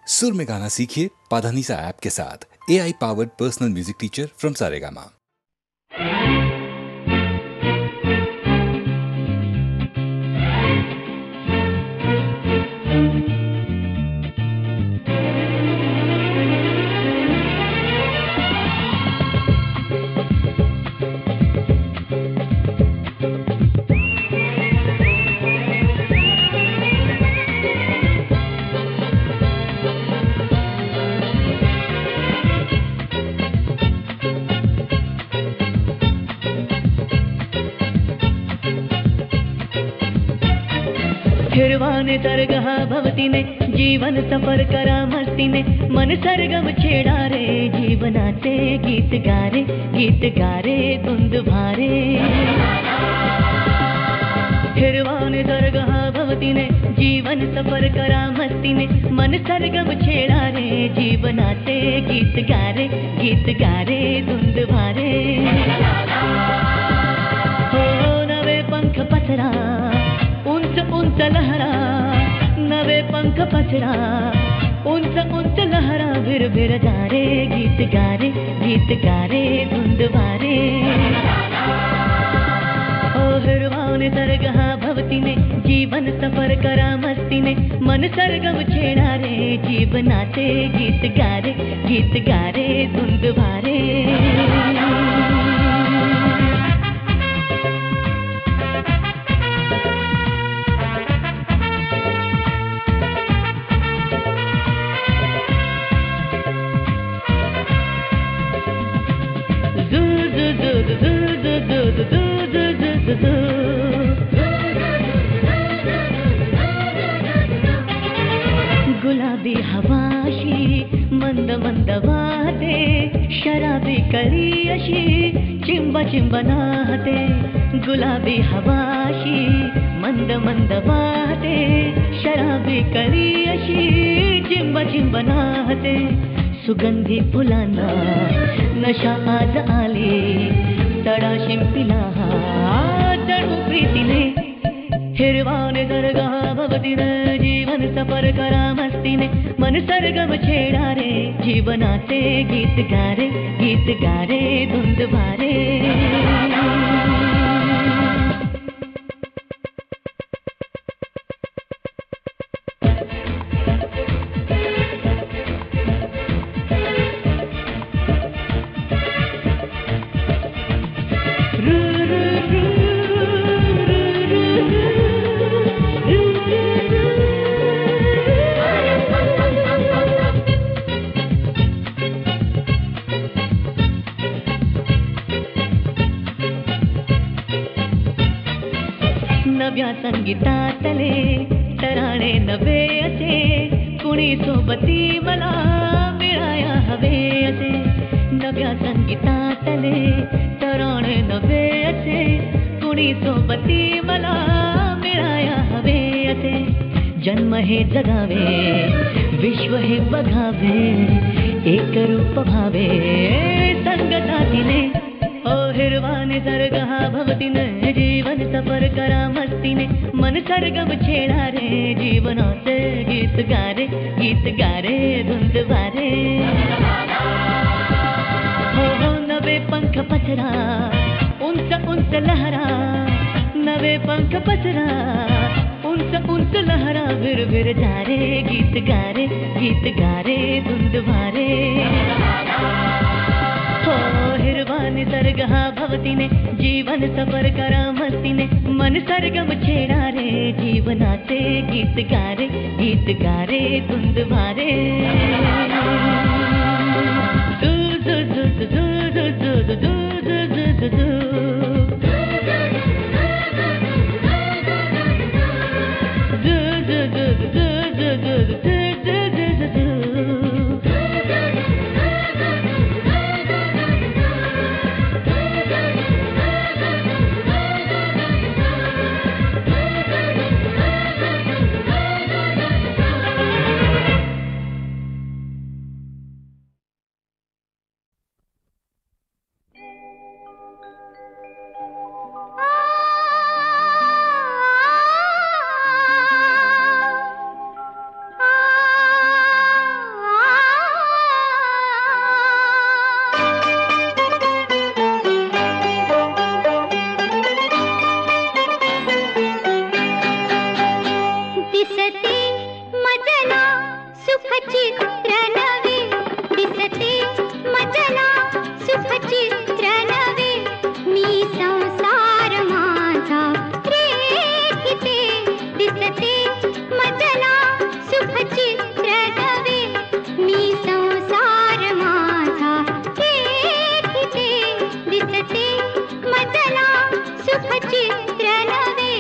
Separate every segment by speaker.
Speaker 1: सुर में गाना सीखिए पाधानीसा ऐप के साथ। AI powered personal music teacher from Saregama.
Speaker 2: हिरवाने तरगहा भवतीने जीवन सफर करा मस्तीने मन सरगम छेड़ा रे जीवनाचे गीत गारे धुंद भारे। हिरवाने तरगहा भवतीने जीवन सफर करा मस्तीने मन सरगम छेड़ा रे जीवनाचे गीत गारे धुंद भारे। हो नवे पंख पसरा उंच लहरा नवे पंख पसरा उंच लहरा भिर जा रे गीत गारे धुंद भारे। ओ हिरवाने सरगहा भवतीने जीवन सफर करा मस्तीने मन सरगम छेड़ा रे जीवनाचे गीत गारे धुंद भारे। गुलाबी हवाशी मंद मंद वाहते शराबी कळी अशी चिंब नाहते। गुलाबी हवाशी मंद मंद वाहते शराबी कळी अशी चिंब नाहते। सुगंधी फुलांना नशा आज आली तडा शिंपिला तडू प्रीतीने। हिरवाने सरगहा भवतीने जीवन सफर करा मस्तीने मन सरगम छेड़ा रे जीवनाचे गीत गारे धुंद भारे। नव्या संगीतातले तराणे नवे असे कुणी सोबती मला मिळाया हवे असे। नव्या संगीतातले तराणे नवे असे कुणी सोबती मला मिळाया हवे असे। जन्म हे जगावे विश्व हे बघावे एक रूप भावे संगतातीने। ओ हिरवाने सरगहा भवतीने जीवन सफर करा मस्तीने मन सरगम छेड़ा रे जीवनाचे गीत गारे धुंद भारे। हो नवे पंख पसरा उंच लहरा नवे पंख पसरा उंच लहरा भिर जा रे गीत गारे धुंद भारे। हो हिरवाने सरगहा भवतीने जीवन सफर करा मस्तीने मन सरगम छेड़ा रे जीवनाचे गीत गारे धुंद भारे।
Speaker 3: सुखचित्र नवे दिसते मजला सुखचित्र नवे मी संसार माझा रेखिते दिसते मजला सुखचित्र नवे मी संसार माझा रेखिते दिसते मजला सुखचित्र नवे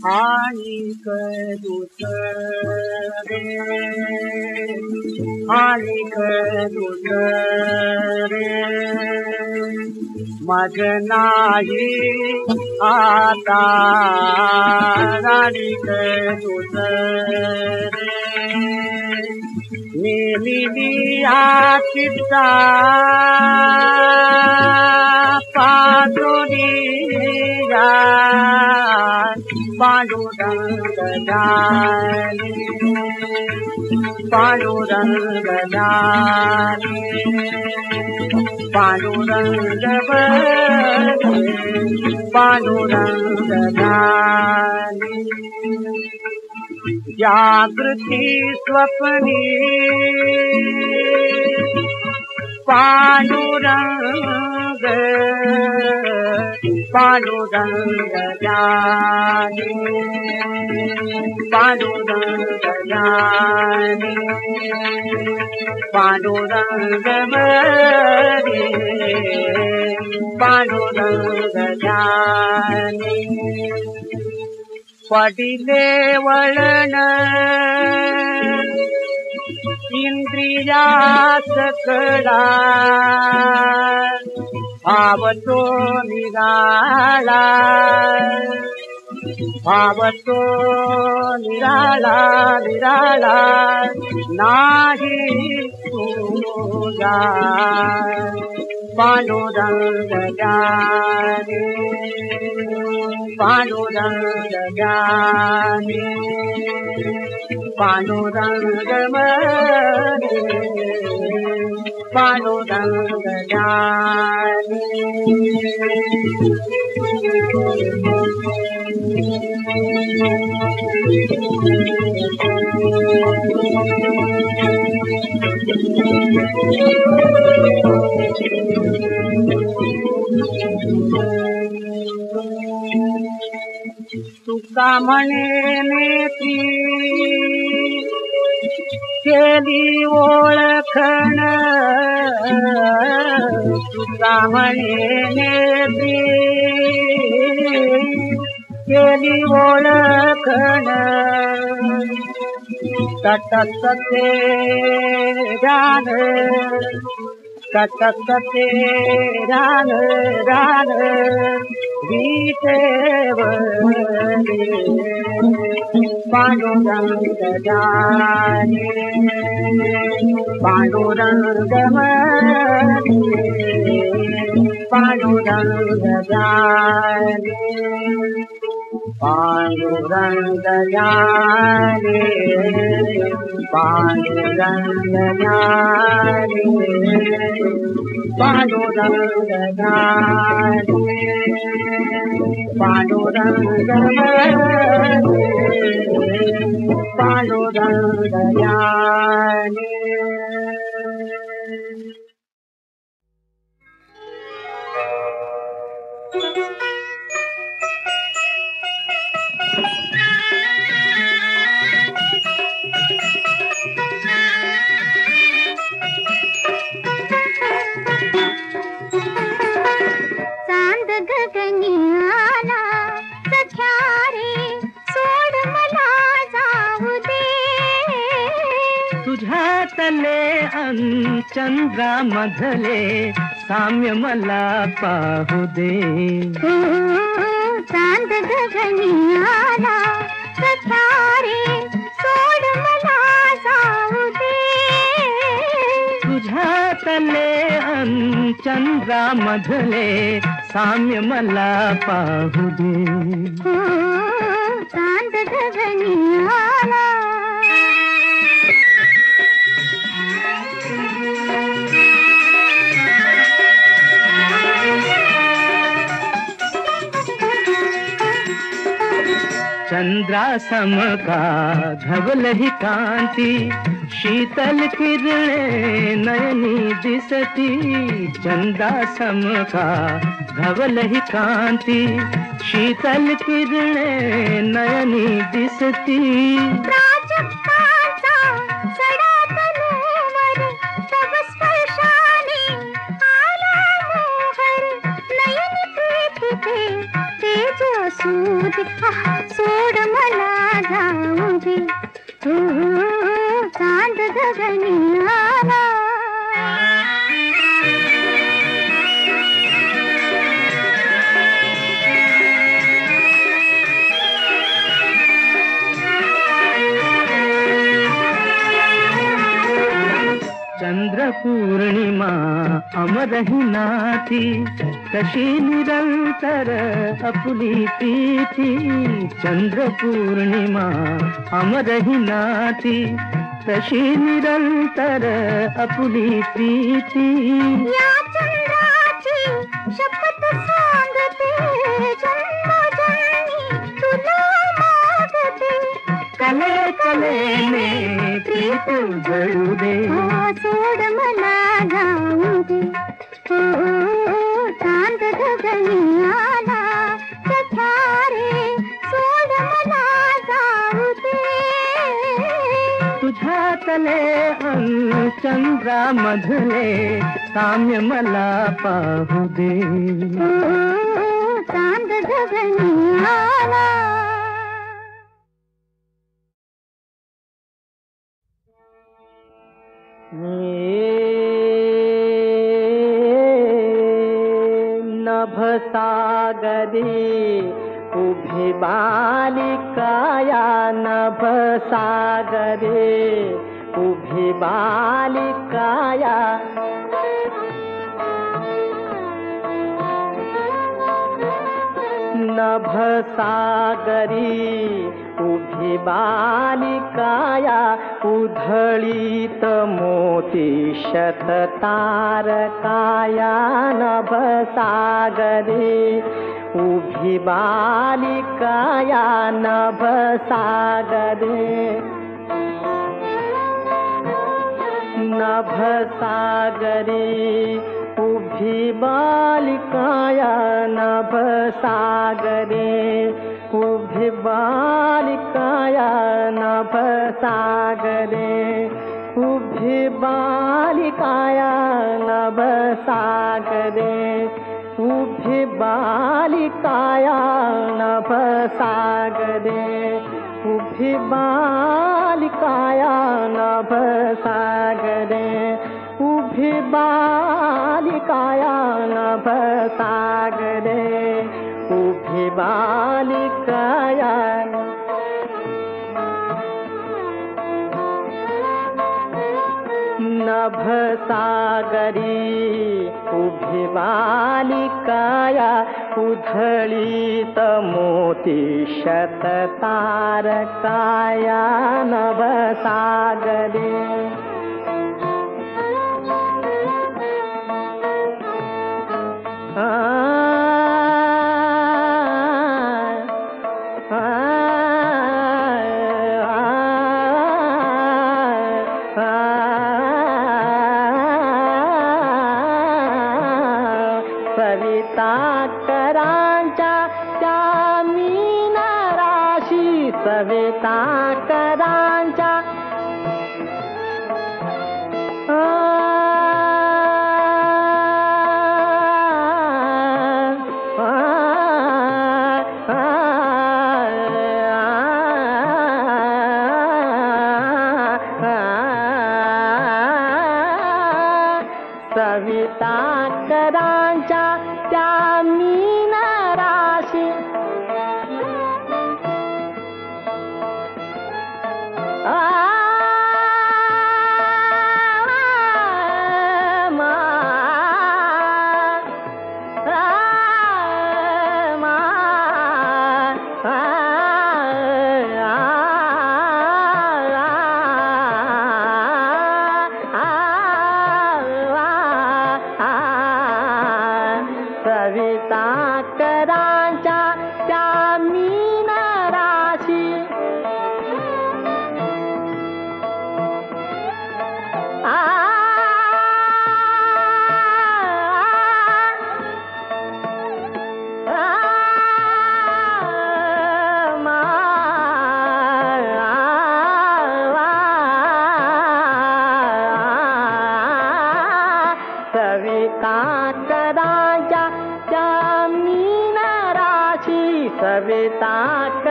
Speaker 4: आणिक दुसरे आणिक दुसरे मज नाही आता आणिक दुसरे नेमिया चित्ता पांडुरिया पांडुरंग जाने पांडुरंग जाने पांडुरंग बने पांडुरंग जाने जागृती स्वप्नी पांडुरंग पांडुरंग जाने पांडुरंग जाने पांडुरंग बने पांडुरंग जाने पडिले वळण इंद्रियास कडा भावतो निराळा भावतो निराळा निराळा नाही तुझा पांडुरंग जाने पांडुरंग जाने पांडुरंग मने पांडुरंग जाने तुका म्हणे नेती केली ओळखण तुका म्हणे नेती केली ओळखण तटकते जान तटकते रान रान विटेवले पांडुरंग जाने पांडुरंग मने पांडुरंग जाने पांडुरंग जाने पांडुरंग जाने पांडुरंग जाने पांडुरंग मने पांडुरंग जाने
Speaker 3: चांद गगनियाला सख्या रे सोड मला जाऊ दे
Speaker 5: तुझ्या तले चंद्रामधले साम्य मला पाहू दे
Speaker 3: चांद गगनियाला सख्या रे सोड मला जाऊ दे
Speaker 5: तुझ्या तले चंद्रामधले साम्य मला पाहू दे
Speaker 3: चांद गगनियाला
Speaker 5: चंद्रासम का धवलही कांती शीतल किरणे नयनी दिसती चंद्रासम का धवलही कांती शीतल किरणे नयनी दिसती
Speaker 3: प्राजक्ताचा सडा तनूवर तव स्पर्शाने आला मोहर नयन प्रीतीचे तेज असू दे सोड मला जाऊ दे चांद गगनी आला
Speaker 5: चंद्र पूर्णिमा अमर ही नाथी कशी निरंतर आपली प्रीती चंद्र पूर्णिमा अमर ही नाथी कशी निरंतर आपली प्रीती
Speaker 3: या चंद्राची शपथ सांगते जन्मोजन्मी तुला मागते
Speaker 5: कले कलेने प्रीत जळू दे
Speaker 3: सोड मला जाऊ दे चांद गगनी आला सखारे सोड मला जाऊ दे
Speaker 5: तुझ्यातले चंद्रामधले साम्य मला पाहू दे
Speaker 3: चांद गगनी आला
Speaker 5: नभसागरी उभी बालिकाया नभसागरी उभी बालिकाया नभसागरी उभी बालिकाया उधळीत मोती शततारकाया नभसागरी उभी बालिकाया नभसागरी नभसागरी उभी बालिकाया नभसागरी उभी बालिकाया नभसागरे उभी बालिकाया नभसागरे उभी बालिकाया नभसागरे उभी बालिकाया नभसागरे उभी बालिकाया नभसागरे उभी बालिकाया नभसागरी उभी बालिकाया उधळीत मोती शततारकाया नभसागरी सविता करांच्या त्या मीनराशी सविता करांच्या सविता करांच्या त्या मीनराशी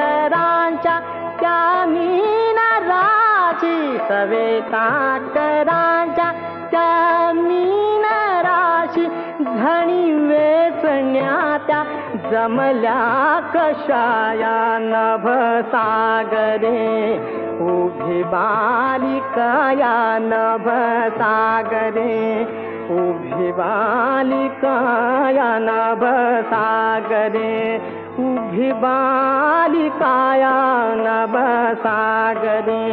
Speaker 5: करांच्या त्या मीन राशी सवेता करांच्या त्या मीन राशी धणी वेचण्या त्या जमल्या कशाया नभ सागरे उभी बालिकाया नभ सागरे उभी बालिकाया नभ सागरे उभी बालिकाया नभ सागरे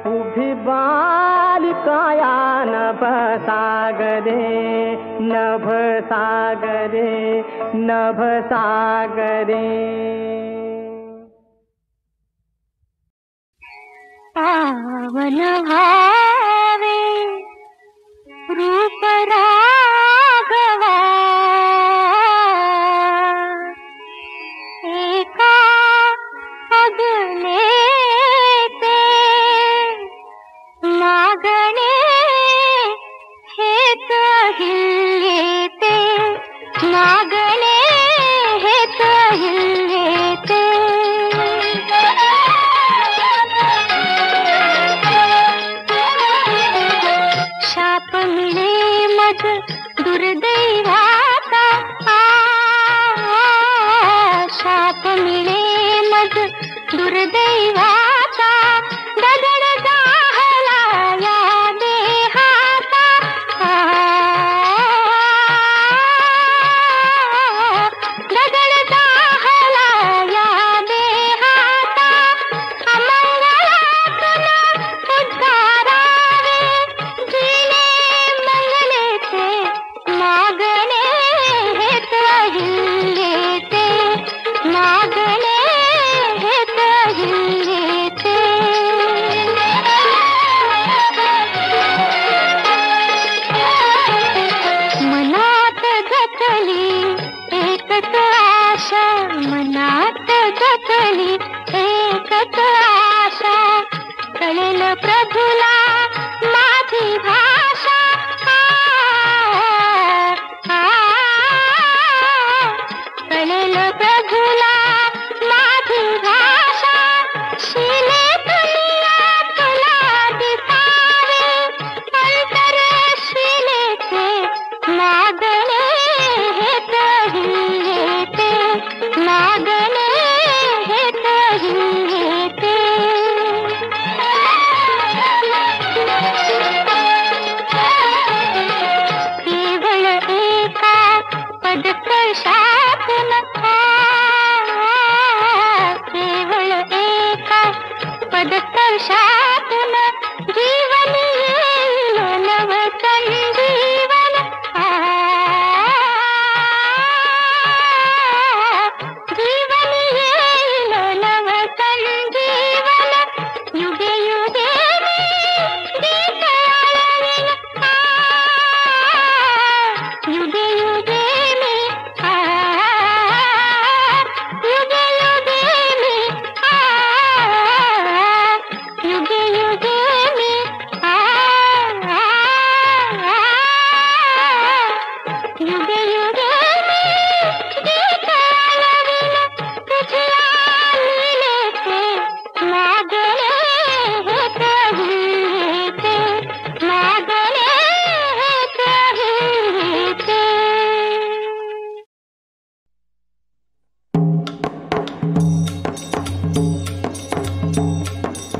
Speaker 5: उभी बालिकाया नभ सागरे नभ सागरे नभ सागरे
Speaker 3: पावन भावे रूप राघवा एका अग्ने ते मागणे हेत हिल्ले ते मागणे हेत हिल्ले ते शाप मिळे मग दुर्दैवाचा शाप मिळे मग दुर्दैवाचा दगड जाहला या देहाचा दगड जाहला या देहाचा अमंगलातून उद्धारावे जिने मंगले ते मागणे हेत हिल्ले ते मागणे हेत हिल्ले ते मनात जतली एकच आशा मनात जतली एकच आशा कळेल प्रभुला माझी भाषा कळेल प्रभुला माझी भाषा शिले तुला तुला दिसावे अंतर शिलेचे मागणे हेत हिल्ले ते मागणे हेत हिल्ले ते केवळ एका पदस्पर्शातून केवळ एका पदस्पर्शातून जीवन येईल नव संजीवन जीवन येईल नव संजीवन युगे युगे मी गीत आळवीन युगे युगे मी युगे युगे मी युगे युगे मी युगे युगे मी गीत आळवीन तुझ्या लीलेचे मागणे हेत हिल्ले ते मागणे हेत हिल्ले ते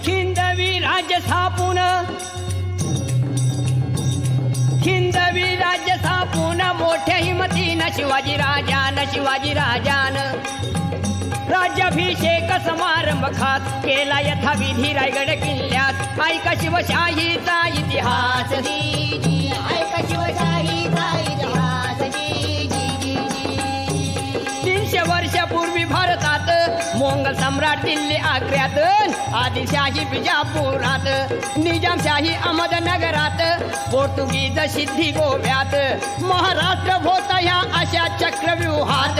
Speaker 6: खिंदवी राज्य स्थापून खिंदवी राज्य स्थापून मोठ्या हिमतीनं शिवाजी राजान राज्याभिषेक समारंभ खास केला यथाविधी रायगड किल्ल्यात ऐका शिवशाहीचा इतिहास ऐका शिवशाहीचा इतिहास 300 वर्षापूर्वी भारतात मोंगल सम्राट दिल्ली आग्र्यात आदिलशाही बिजापुरात निजामशाही अहमदनगरात पोर्तुगीज सिद्धी गोव्यात महाराष्ट्र होता ह्या अशा चक्रव्यूहात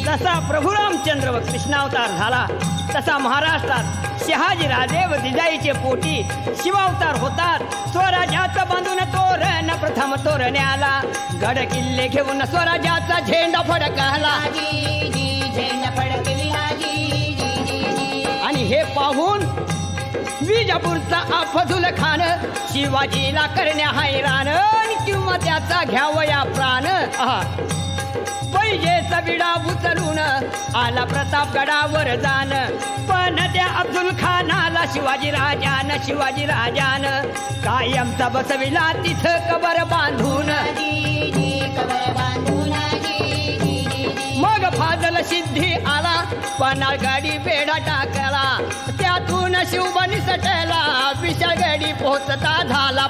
Speaker 6: जसा प्रभू रामचंद्र व कृष्णावतार झाला तसा महाराष्ट्रात शहाजी राजे व जिजाईचे पोटी शिवावतार होतात स्वराज्यात बांधून तो तोरण प्रथम तोरण्याला गड किल्ले घेऊन स्वराज्याचा झेंडा फडकला. आणि हे पाहून विजापूरचा अफझुल खान शिवाजीला करण्या हैराण किंवा त्याचा घ्यावया प्राण. पैजेचा विडा उचलून आला प्रतापगडावर जाण. पण त्या अफझुल खानाला शिवाजी राजान कायमचा बसविला तिथं कबर बांधून. मग फाजल सिद्धी आला पन्हाळगडी बेडा टाकला. त्यातून शिवबनी सटला विशाळगडी पोचता झाला.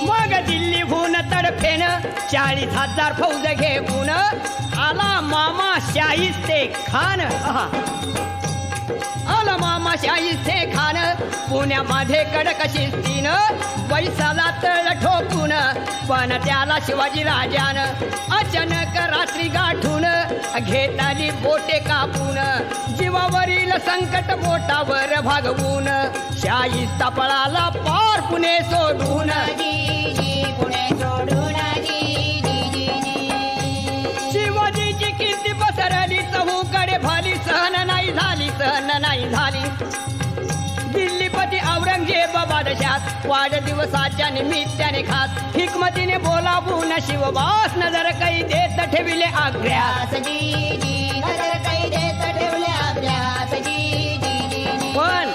Speaker 6: मग दिल्लीहून तडफेन 40,000 फौज घेऊन आला मामा शाहिस्ते खान. पुण्यामध्ये कडक शिस्तीन पैसाला तळ ठोकून. पण त्याला शिवाजी राजान अचानक रात्री गाठून घेताली बोटे कापून. जीवावरील संकट बोटावर भागवून शाहिस्ता पळाला पार पुणे सोडून. शिवाजीची कीर्ती पसरली चहूकडे भाली. सहन नाही झाली. दिल्लीपती औरंगजेब बादशाह वाढदिवसाच्या निमित्ताने खास हिकमतीने बोलावून शिवबास नजर काही देत ठेविले आग्र्यास. पण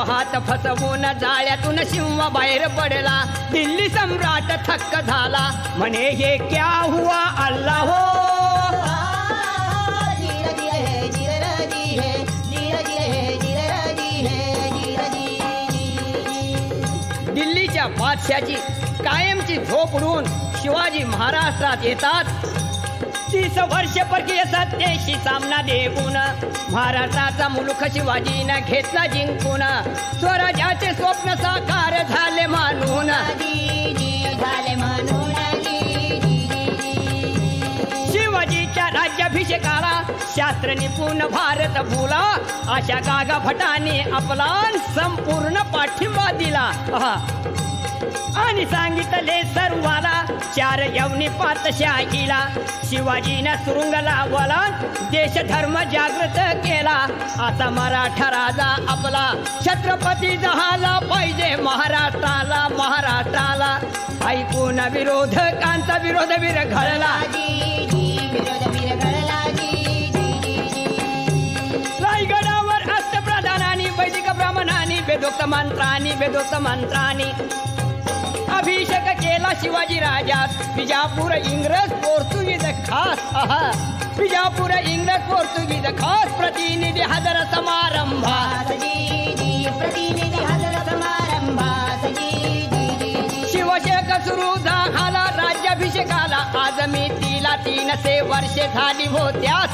Speaker 6: हात फसवून जाळ्यातून शिव बाहेर पडला. दिल्ली सम्राट थक्क झाला म्हणे हे क्या हुआ अल्लाह हो. दिल्लीच्या बादशाची कायमची झोप उडून शिवाजी महाराष्ट्रात येतात. 30 वर्ष परकीय सत्तेशी सामना देऊन महाराष्ट्राचा मुलूक शिवाजीनं घेतला जिंकून. स्वराज्याचे स्वप्न साकार झाले मानून. शिवाजीच्या राज्याभिषेकाला शास्त्र निपुण भारत भूला. अशा गागा भटाने आपला संपूर्ण पाठिंबा दिला. आणि सांगितले सर्वाला 4 यवनी पातशाहीला. शिवाजीनं सुरुंग लावला देश धर्म जागृत केला. आता मराठा राजा आपला छत्रपती झाला पाहिजे महाराष्ट्राला. ऐकून विरोधकांचा विरोध विरघळला. रायगडावर अष्टप्रधानांनी वैदिक ब्राह्मणांनी वेदोक्त मंत्रांनी अभिषेक केला शिवाजी राजात. विजापूर इंग्रज पोर्तुगीज खास प्रतिनिधी हजर समारंभात. शिवशक सुरू झाला राज्याभिषेकाला. आज मी 3 वर्षे झाली होत्यास.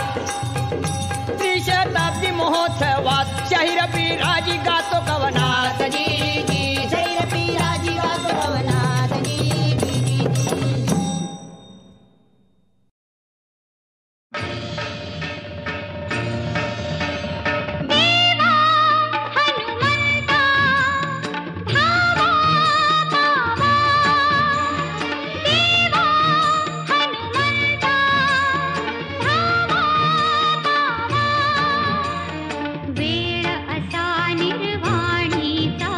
Speaker 6: त्रिशताब्दी महोत्सवात शाहीर बिराजी गातो कवनात.
Speaker 3: वेळ असा निर्वाणीचा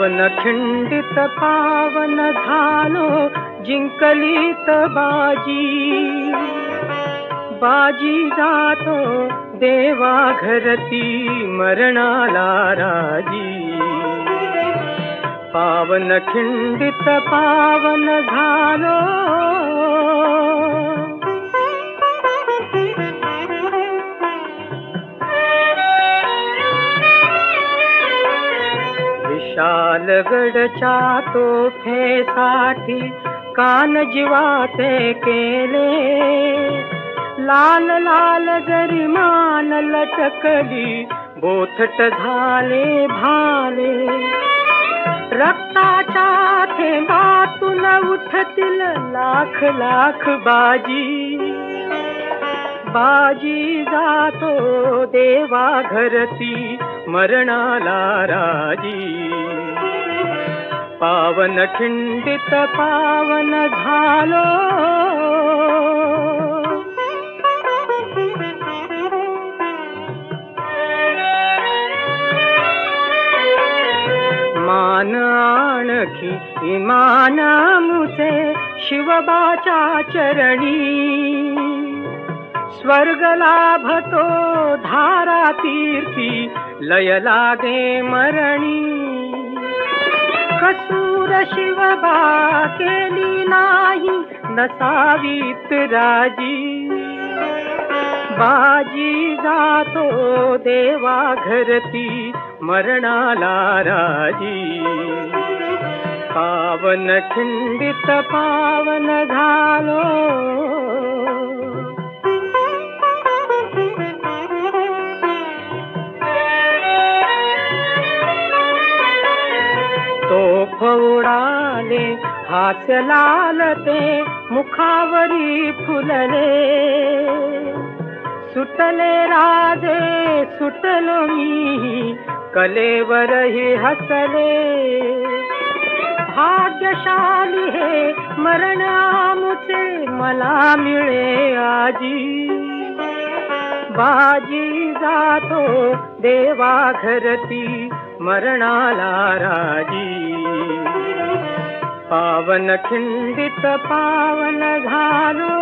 Speaker 5: पावन खिंडित पावन झालो जिंकलीत बाजी बाजी जातो देवा घरती मरणाला राजी पावन खिंडित पावन झालो विशालगडच्या तोफेसाठी कान जिवाते केले लाल लाल जरी मान लटकली बोथट झाले भाले रक्ताच्या थेंबातून उठतील लाख लाख बाजी बाजी जातो देवा घरती मरणाला राजी पावन खिंडित पावन झालो मान आणखी इमान मुचे शिवबाच्या चरणी स्वर्ग लाभतो धारा तीर्थी लय लागे मरणी कसूर शिवबा केली नाही नसावीत राजी बाजी जातो देवा घरती मरणाला राजी पावन खिंडित पावन झालो तोफ उडाले हास्य लालते मुखावरी फुलले सुटले राजे सुटलो मी कलेवरही हसले भाग्यशाली हे मरण आमुचे मला मिळे आजी बाजी जातो देवा घरती मरणाला राजी पावन खिंडित पावन झालो